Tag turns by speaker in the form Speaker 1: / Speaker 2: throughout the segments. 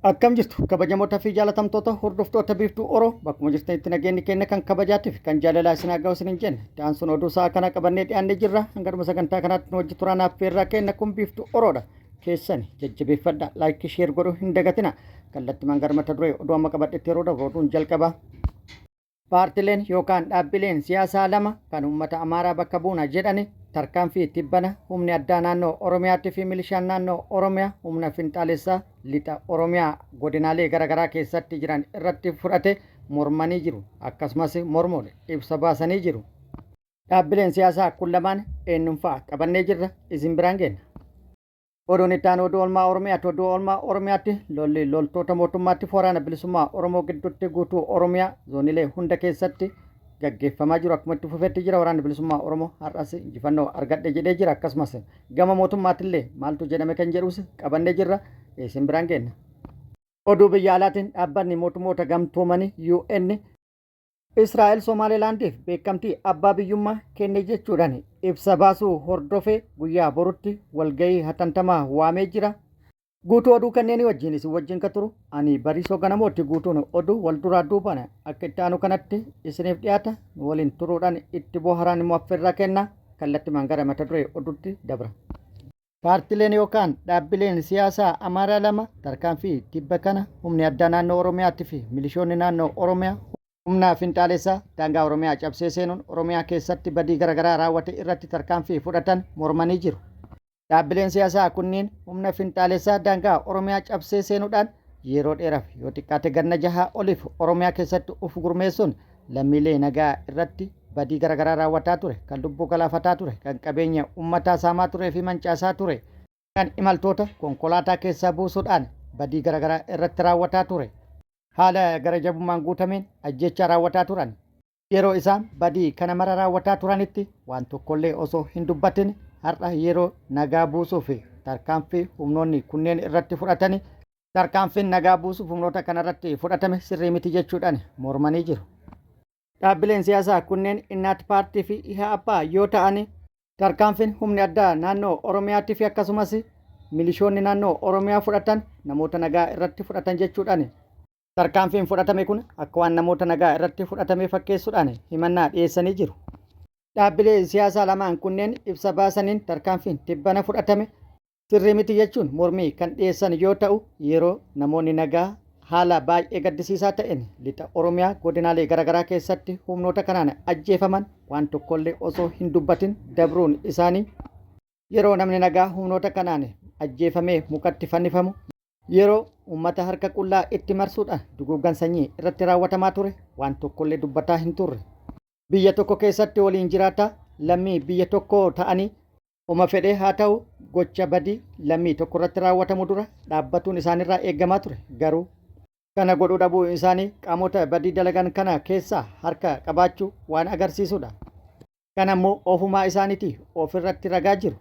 Speaker 1: Akkam jirtu kabajamoota fi jaalatamtoota hordoftoota biiftuu Oroo bakkuma jirtanitti nageenyi keenya kan kabajaatiif kan jaalalaa isin haa ga'u isin hin jenne ta'an sun oduu sa'a kana qabannee dhiyaannee jirra hangadhuma sagantaa kanaatti nu hojii turaan affeerraa keenya kun biiftuu Oroodha keessani jajjabeeffadha laayikii sheer godhuu hin dagatina kallattii mangar mata duree oduu amma qabadhetti yeroo dabru oduun jalqaba. Paartileen yookaan dhaabbileen siyaasaa lama kan uummata Amaaraa bakka buuna jedhani tarkaanfii tibbana humni addaa naannoo Oromiyaatti fi milishaan naannoo Oromiyaa humna finxaalessaa lixa Oromiyaa godinaalee garaagaraa keessatti jiran irratti fudhate mormanii jiru akkasumas mormoole ibsa baasanii jiru. Dhaabbileen siyaasaa kun lamaan eenyumfaa qabannee jirra isin biraan geenna. Oduun itti aanu oduu oolmaa Oromiyaatti lolli loltoota mootummaatti waraana bilisummaa Oromoo gidduutti guutuu Oromiyaa zoonilee hunda keessatti gaggeeffamaa jiru akkuma itti fufetti jira. Waraanni bilisummaa Oromoo har'as injifannoo argadhe jedhee jira akkasumas gama mootummaattillee maaltu jedhame kan jedhus qabannee jirra isin biraan geenna. Oduu biyya alaatiin dhaabbanni mootummoota gamtoomanii UN Israa'el Somaalilaandiif beekamtii abbaa biyyummaa kenne jechuudhaan ibsa baasuu hordofee guyyaa borutti walgahii hatantamaa waamee jira. Guutuu oduu kanneen wajjin isin wajjin ka turu ani Bariisoo Ganamooti. Guutuun oduu wal duraa duubaan akka itti aanu kanatti isiniif dhiyaata waliin turuudhaan itti bohaaraan immoo affeerraa kenna kallattimaan gara mata duree oduutti dabra. Paartileen yookaan dhaabbileen siyaasaa Amaaraa lama tarkaanfii tibba kana humni addaa naannoo Oromiyaatti fi milishoonni naannoo Oromiyaa humna finxaalessaa daangaa Oromiyaa cabsee seenuun Oromiyaa keessatti badii garaagaraa raawwate irratti tarkaanfii fudhatan mormanii jiru. Dhaabbileen siyaasaa kunniin humna finxaalessaa daangaa Oromiyaa cabsee seenuudhaan yeroo dheeraaf yoo xiqqaate ganna 6 oliif Oromiyaa keessatti uf gurmeessuun lammiilee nagaa irratti badii garaagaraa raawwataa ture, kan lubbuu galaafataa ture, kan qabeenya uummataa saamaa turee fi mancaasaa ture, kan imaltoota konkolaataa keessaa buusuudhaan badii garaagaraa irratti raawwataa ture. Haala gara jabummaan guutameen ajjeechaa raawwataa turan. Yeroo isaan badii kana mara raawwataa turanitti waan tokkollee osoo hin dubbatin har'a yeroo nagaa buusuu fi tarkaanfii humnoonni kunneen irratti fudhatani tarkaanfiin nagaa buusuuf humnoota kanarratti fudhatame sirrii miti jechuudhaan mormanii jiru. Dhaabbileen siyaasaa kunneen Innaat Paartii fi IHAP yoo ta'an tarkaanfiin humni addaa naannoo Oromiyaatti fi akkasumas milishoonni naannoo Oromiyaa fudhatan namoota nagaa irratti fudhatan jechuudhaan tarkaanfiin fudhatame kun akka waan namoota nagaa irratti fudhatame fakkeessuudhaan himannaa dhiyeessanii jiru. Dhaabbilee siyaasaa lamaan kunneen ibsa baasaniin tarkaanfiin tibbana fudhatame sirrii miti jechuun mormii kan dhiyeessan yoo ta'u yeroo namoonni nagaa haala baay'ee gaddisiisaa ta'een lixa Oromiyaa godinaalee garaagaraa keessatti humnoota kanaan ajjeefaman waan tokkollee osoo hin dubbatin dabruun isaanii yeroo namni nagaa humnoota kanaan ajjeefamee mukatti fannifamu yeroo uummata harka qullaa itti marsuudhaan duguuggan sanyii irratti raawwatamaa ture waan tokkollee dubbataa hin turre. Biyya tokko keessatti waliin jiraata lammii biyya tokko ta'anii uma fedhee haa ta'u gocha badii lammii tokko irratti raawwatamu dura dhaabbatuun isaanirraa eeggamaa ture. Garuu kana godhuu dhabuu isaanii qaamota badii dalagan kana keessaa harka qabaachuu waan agarsiisudha. Kana immoo ofumaa isaaniitii ofirratti ragaa jiru.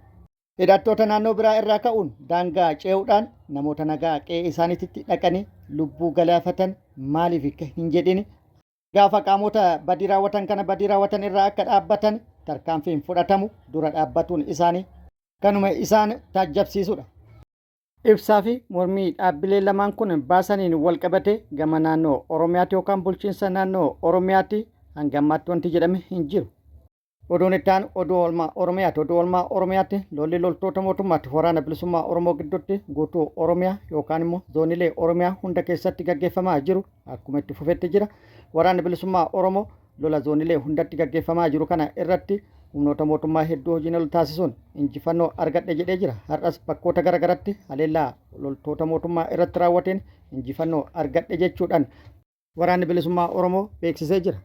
Speaker 1: Hidhattoota naannoo biraa irraa ka'uun daangaa ce'uudhaan namoota nagaa qe'ee isaaniitti dhaqanii lubbuu galaafatan maaliif hin jedhin gaafa qaamota badii raawwatan kana badii raawwatan irraa akka dhaabbatan tarkaanfiin fudhatamu dura dhaabbatuun isaanii kanuma isaan taajjabsiisudha. Ibsaa fi mormii dhaabbilee lamaan kun baasaniin wal qabate gama naannoo Oromiyaatti yookaan bulchiinsa naannoo Oromiyaatti hanga ammaatti wanti jedhame hin jiru. Oduun itti aanu oduu oolmaa Oromiyaatti lolli loltoota mootummaatti waraana bilisummaa Oromoo gidduutti guutuu Oromiyaa yookaan immoo zoonilee Oromiyaa hunda keessatti gaggeeffamaa jiru akkuma itti fufetti jira. Waraanni bilisummaa Oromoo lola zoonilee hundatti gaggeeffamaa jiru kana irratti humnoota mootummaa hedduu hojiin ol taasisuun injifannoo argadhe jedhee jira. Har'as bakkoota garaagaratti haleellaa loltoota mootummaa irratti raawwateen injifannoo argadhe jechuudhaan waraanni bilisummaa Oromoo beeksisee jira.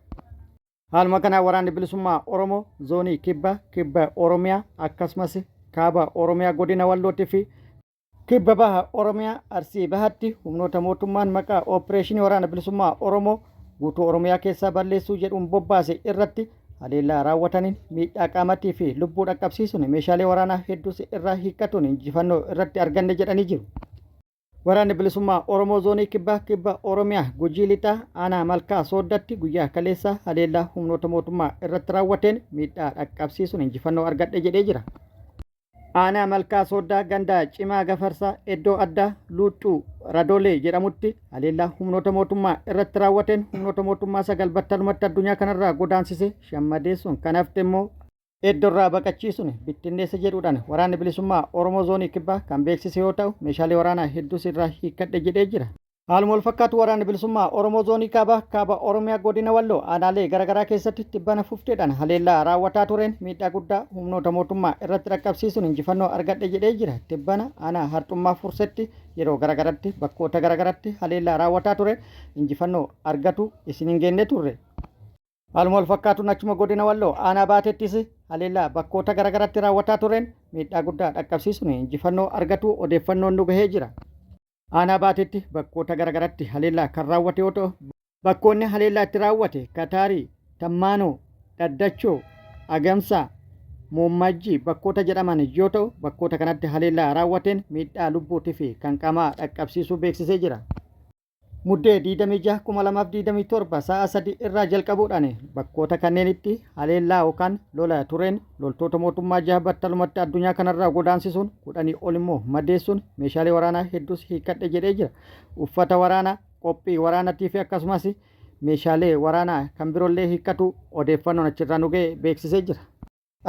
Speaker 1: Haaluma kanaan waraanni bilisummaa Oromoo zoonii kibba Oromiyaa akkasumas kaaba Oromiyaa godina Wallootii fi kibba baha Oromiyaa Arsii bahatti humnoota mootummaan maqaa Opereeshinii waraana bilisummaa Oromoo guutuu Oromiyaa keessaa balleessuu jedhuun bobbaase irratti haleellaa raawwataniin miidhaa qaamatii fi lubbuu dhaqqabsiisuun meeshaalee waraanaa hedduus irraa hiikkatuun injifannoo irratti arganne jedhanii jiru. Waraanni bilisummaa Oromoo zoonii kibba Oromiyaa Gujii Lixaa aanaa Malkaa Sooddatti guyyaa kaleessaa haleellaa humnoota mootummaa irratti raawwateen miidhaa dhaqqabsiisuun injifannoo argadhe jedhee jira. Aanaa Malkaa Sooddaa gandaa cimaa gafarsaa iddoo addaa luuccuu radolee jedhamutti haleellaa humnoota mootummaa irratti raawwateen humnoota mootummaa 9 battalumatti addunyaa kanarraa godaansise shammadeessuun kanaaf immoo iddoorraa baqachiisuun bittinneessa jedhuudhaan waraanni bilisummaa Oromoo zoonii kibbaa kan beeksise yoo ta'u meeshaalee waraanaa hedduus irraa hiikkadhe jedhee jira. Haaluma wal fakkaatu waraanni bilisummaa Oromoo zoonii kaaba Oromiyaa godina Walloo aanaalee garaagaraa keessatti tibbana fufteedhaan haleellaa raawwataa tureen miidhaa guddaa humnoota mootummaa irratti dhaqqabsiisuun injifannoo argadhe jedhee jira. Tibbana aanaa Harxummaa Fursetti yeroo garaagaraatti bakkoota garaagaraatti haleellaa raawwataa tureen injifannoo argatu isin hin geenne turre. Haaluma wal fakkaatu achuma godina Walloo aanaa Baatettis haleellaa bakkoota garaagaraatti raawwataa tureen miidhaa guddaa dhaqqabsiisuun injifannoo argatu odeeffannoon nu gahee jira. Aanaa Baatetti bakkoota garaagaraatti haleellaa kan raawwate yoo ta'u bakkoonni haleellaa itti raawwate Kataarii, Tammaanoo, Daddachoo, Agamsaa, Moommajjii bakkoota jedhaman yoo ta'u bakkoota kanatti haleellaa raawwateen miidhaa lubbuutii fi kan qaamaa dhaqqabsiisuu beeksisee jira. Muddee 26/2027 sa'a 3 irraa jalqabuudhaan bakkoota kanneenitti haleellaa yookaan lola tureen loltoota mootummaa 6 battalumatti addunyaa kanarraa godaansisuun 10 ol immoo madeessuun meeshaalee waraanaa hedduus hiikkadhe jedhee jira. Uffata waraanaa qophii waraanaatii fi akkasumas meeshaalee waraanaa kan biroollee hiikkatu odeeffannoon achirraa nu ga'e beeksisee jira.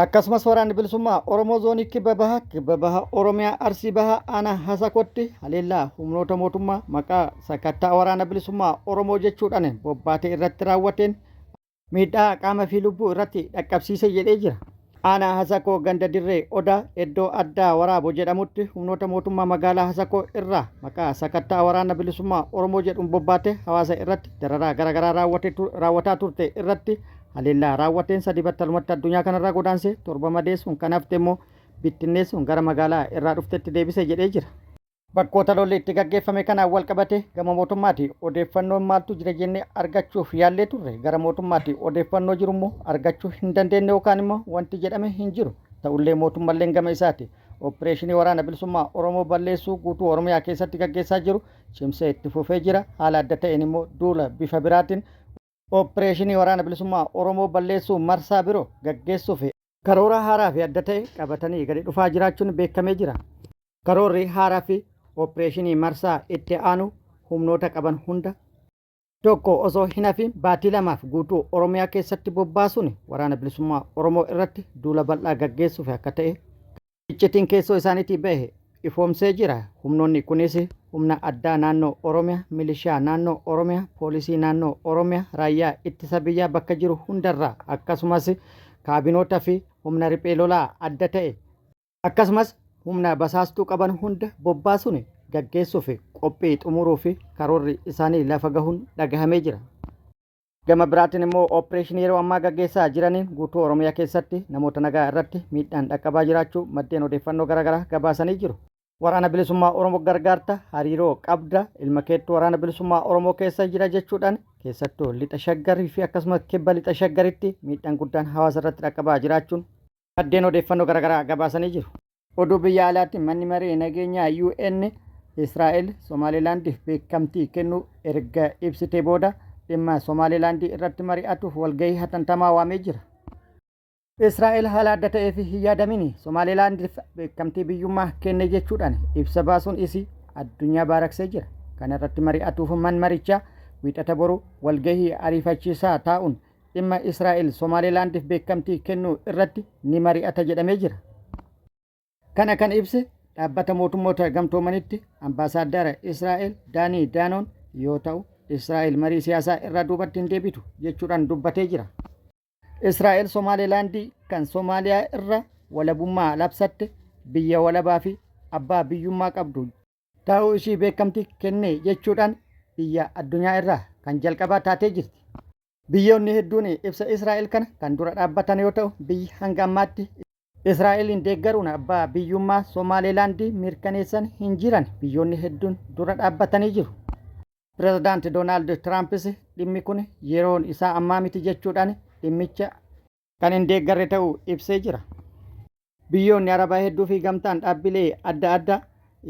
Speaker 1: Akkasumas waraanni bilisummaa Oromoo zoonii kibba bahaa Oromiyaa Arsii bahaa aanaa Hasakotti haleellaa humnoota mootummaa maqaa sakattaa waraana bilisummaa Oromoo jechuudhaan bobbaatee irratti raawwateen miidhaa qaama fi lubbuu irratti dhaqqabsiise jedhee jira. Aanaa Hasakoo ganda dirree Odaa iddoo addaa waraaboo jedhamutti humnoota mootummaa magaalaa Hasakoo irraa maqaa sakattaa waraana bilisummaa Oromoo jedhuun bobbaatee hawaasa irratti dararaa garaagaraa raawwataa turte irratti haleellaa raawwateen 3 battalumatti addunyaa kanarraa godaanse 7 madeessuun kanaaf immoo bittinneessuun gara magaalaa irraa dhuftetti deebise jedhee jira. Bakkoota lolli itti gaggeeffame kanaan wal qabate gama mootummaatti odeeffannoon maaltu jira jennee argachuuf yaallee turre gara mootummaatti odeeffannoo jiru immoo argachuu hin dandeenye yookaan immoo wanti jedhame hin jiru. Ta'ullee mootummalleen gama isaati opereeshinii waraana bilisummaa Oromoo balleessuu guutuu Oromiyaa keessatti gaggeessaa jiru cimsee itti fufee jira. Haala adda ta'een immoo duula bifa biraatiin opereeshinii waraana bilisummaa Oromoo balleessuu marsaa biroo gaggeessuuf karoora haaraa fi adda ta'e qabatanii gadi dhufaa jiraachuun beekamee jira. Karoorri haaraa fi opereeshinii marsaa itti aanu humnoota qaban hunda tokko osoo hin hafin baatii 2 guutuu Oromiyaa keessatti bobbaasuun waraana bilisummaa Oromoo irratti duula bal'aa gaggeessuuf akka ta'e iccitiin keessoo isaaniitii bahe ifoomsee jira. Humnoonni kunis humna addaa naannoo Oromiyaa, milishaa naannoo Oromiyaa, poolisii naannoo Oromiyaa, raayyaa ittisa biyyaa bakka jiru hundarraa akkasumas kaabinoota fi humna riphee lolaa adda ta'e akkasumas humna basaastuu qaban hunda bobbaasuun gaggeessuuf qophii xumuruu fi karoorri isaanii lafa gahuun dhagahamee jira. Gama biraatiin immoo opereeshinii yeroo ammaa gaggeessaa jiraniin guutuu Oromiyaa keessatti namoota nagaa irratti miidhaan dhaqqabaa jiraachuu maddeen odeeffannoo garaagaraa gabaasanii jiru. Waraana bilisummaa Oromoo gargaarta hariiroo qabda ilma keettuu waraana bilisummaa Oromoo keessa jira jechuudhaan keessattuu lixa shaggarii fi akkasumas kibba lixa shaggaritti miidhaan guddaan hawaasa irratti dhaqqabaa jiraachuun maddeen odeeffannoo garaagaraa gabaasanii jiru. Oduu biyya alaatti manni maree nageenyaa UN Israa'el Somaalilaandiif beekamtii kennuu erga ibsitee booda dhimma Somaalilaandii irratti mari'atuuf walgahii hatattamaa waamee jira. Israa'el haala adda ta'ee fi hin yaadamin Somaalilaandiif beekamtii biyyummaa kenne jechuudhaan ibsa baasuun isii addunyaa baaraksee jira. Kana irratti mari'atuuf manni marichaa wiixata boru walgahii ariifachiisaa taa'uun dhimma Israa'el Somaalilaandiif beekamtii kennuu irratti ni mari'ata jedhamee jira. Kana kan ibse dhaabbata mootummoota gamtoomanitti ambaasaaddara Israa'el Daanii Daanoon yoo ta'u Israa'el marii siyaasaa irraa duubatti hin deebitu jechuudhaan dubbatee jira. Israa'el Somaalilaandii kan Somaaliyaa irra walabummaa labsatte biyya walabaa fi abbaa biyyummaa qabdu ta'uu ishii beekamtii kenne jechuudhaan biyya addunyaa irraa kan jalqabaa taatee jirti. Biyyoonni hedduun ibsa Israa'el kana kan dura dhaabbatan yoo ta'u biyyi hanga ammaatti Israa'eliin deeggaruun abbaa biyyummaa Somaalilaandii mirkaneessan hin jiran biyyoonni hedduun dura dhaabbatanii jiru. Pireezidaanti Doonaald Tiraampis dhimmi kun yeroon isaa ammaa miti jechuudhaan dhimmicha kan hin deeggarre ta'uu ibsee jira. Biyyoonni Arabaa hedduu fi gamtaan dhaabbilee adda addaa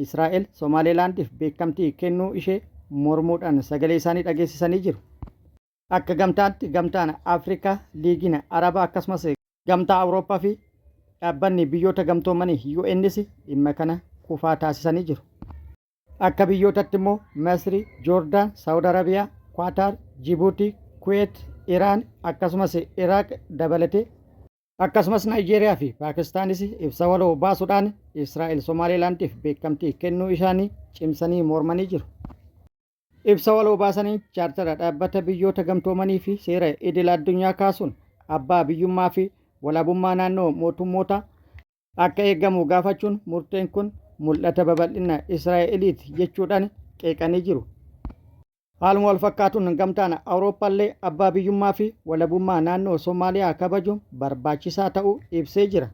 Speaker 1: Israa'el Somaalilaandiif beekamtii kennuu ishee mormuudhaan sagalee isaanii dhageessisanii jiru. Akka gamtaatti gamtaan Afrikaa, Liigina Arabaa akkasumas gamtaa Awurooppaa fi dhaabbanni biyyoota gamtoomanii UNs dhimma kana kufaa taasisanii jiru. Akka biyyootatti immoo Masri, Joordaan, Saawud Arabiyaa, Qaataar, Jibuutii, Kuweet, Iraan akkasumas Iraaq dabalatee akkasumas Naayijeeriyaa fi Paakistaanis ibsa waloo baasuudhaan Israa'el Somaalilaandiif beekamtii kennuu isaanii cimsanii mormanii jiru. Ibsa waloo baasanii chaartara dhaabbata biyyoota gamtoomanii fi seera idil addunyaa kaasuun abbaa biyyummaa fi walaabummaa naannoo mootummoota akka eegamu gaafachuun murteen kun mul'ata babal'ina Israa'eliiti jechuudhaan qeeqanii jiru. Haaluma wal fakkaatuun gamtaan Awurooppaallee abbaa biyyummaa fi walabummaa naannoo Somaaliyaa kabajuun barbaachisaa ta'uu ibsee jira.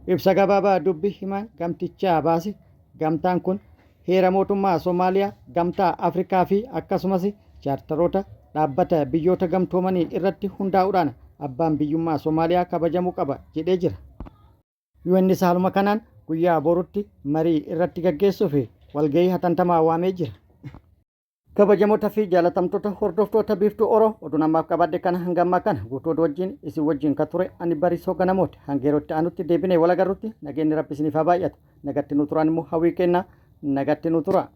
Speaker 1: Ibsa gabaabaa dubbi himaan gamtichaa baase gamtaan kun heera mootummaa Somaaliyaa, gamtaa Afrikaa fi akkasumas chaartaroota dhaabbata biyyoota gamtoomanii irratti hundaa'uudhaan abbaan biyyummaa Somaaliyaa kabajamuu qaba jedhee jira. UNs haaluma kanaan guyyaa borutti marii irratti gaggeessuuf walgahii hatantamaa waamee jira. Kabajamoota fi jaalatamtoota hordoftoota biiftuu Oroo oduu namaaf qabadde kana hanga ammaa kana guutuu oduu wajjin isin wajjin kan ture ani Bariisoo Ganamooti. Hanga yerootti aanutti deebinee wal agarrutti nageenyi Rabbi isiniif haa baay'atu. Nagatti nu turaan immoo hawwii kennaa nagatti nu tura.